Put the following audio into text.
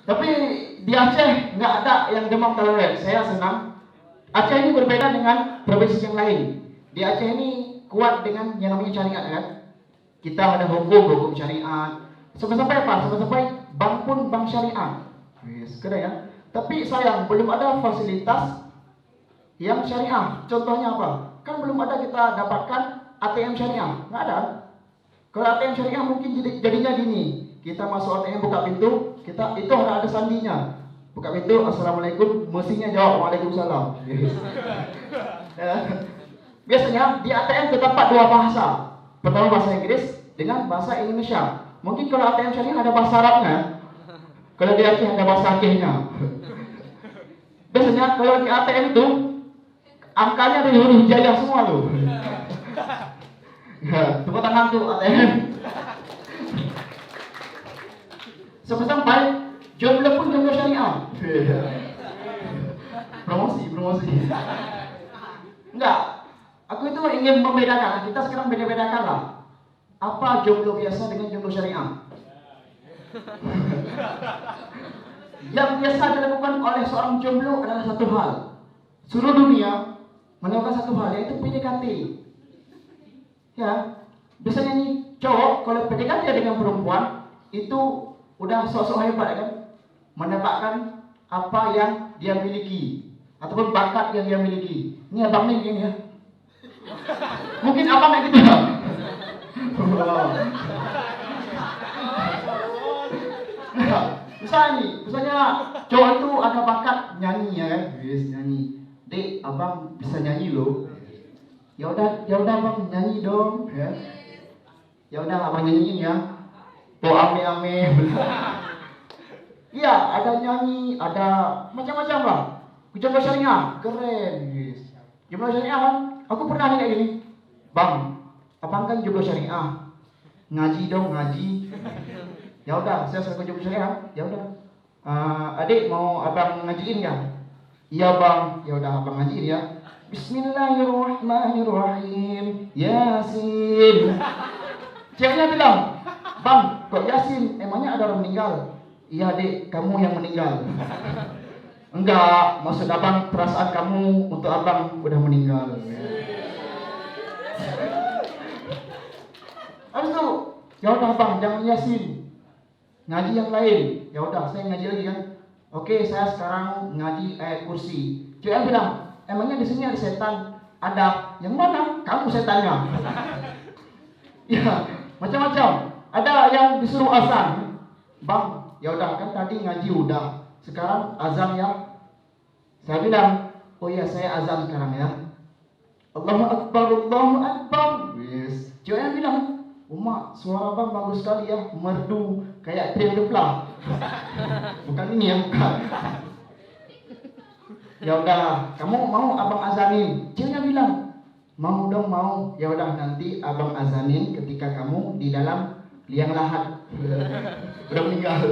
Tapi di Aceh nggak ada yang demam toleran. Saya senang. Aceh ini berbeda dengan provinsi yang lain. Di Aceh ini kuat dengan yang namanya syariat kan. Kita ada hukum syariat. Sampai-sampai apa? Sampai-sampai bank pun bank syariat. Yes, keren ya. Tapi sayang belum ada fasilitas yang syariah. Contohnya apa? Kan belum ada kita dapatkan ATM syariah. Nggak ada. Kalau ATM syariah mungkin jadinya gini. Kita masuk ATM buka pintu, kita itu harus ada sandinya. Buka pintu, assalamualaikum, mestinya jawab waalaikumsalam. Biasanya di ATM terdapat dua bahasa. Pertama bahasa Inggris dengan bahasa Indonesia. Mungkin kalau ATM syariah ada bahasa Arabnya. Kalau di Aceh ada bahasa Acehnya. Biasanya kalau di ATM itu angkanya dari huruf hijaiyah semua tuh. Ya, tepuk tangan tuh ATM. Sampai jomblo pun jomblo syariah. Promosi. Enggak. Aku itu ingin membedakan. Kita sekarang beda-bedakan lah. Apa jomblo biasa dengan jomblo syariah? Yang biasa dilakukan oleh seorang jomblo adalah satu hal. Seluruh dunia melakukan satu hal, yaitu PDKT. Ya, biasanya nih cowok kalau PDKT dengan perempuan itu udah sok-sok hebat kan, mendapatkan apa yang dia miliki ataupun bakat yang dia miliki. Ini abang nih gini ya. Mungkin abang kayak gitu ya. Misalnya cowok itu ada bakat nyanyi ya kan, yes, nyanyi. Dek, abang bisa nyanyi loh. Ya udah abang nyanyi dong, ya. Ya udah abang nyanyiin ya. Po ame. Iya, ada nyanyi, ada macam-macam lah. Jomblo syariah, keren, yes. Jomblo syariah kan, aku pernah nih kayak gini. Bang, abang kan jomblo syariah. Ngaji dong, ngaji. Ya udah, saya selaku jomblo syariah. Ya udah. Adik mau abang ngajiin ya? Iya bang, ya udah abang ngajiin ya. Bismillahirrahmanirrahim. Yasin. Ceweknya bilang, bang, kok Yasin? Emangnya ada orang meninggal? Iya dek, kamu yang meninggal. Enggak, maksud abang perasaan kamu untuk abang udah meninggal. Habis itu, ya udah bang, jangan Yasin. Ngaji yang lain. Ya udah, saya ngaji lagi kan. Oke, saya sekarang ngaji ayat kursi. Cewek bilang, emangnya di sini ada setan? Ada. Yang mana? Kamu setannya. Ya, macam-macam. Ada yang disuruh azan. Bang, ya udah kan tadi ngaji udah. Sekarang azan ya. Saya bilang, oh iya saya azan sekarang ya. Allahu Akbar, Allahu Akbar. Yes. Cewek bilang, Uma, suara bang bagus sekali ya, merdu kayak trio depla. Bukan ini ya, bukan. Ya udah, kamu mau abang azanin? Ceweknya bilang, mau dong mau. Ya udah nanti abang azanin ketika kamu di dalam liang lahat. Udah meninggal.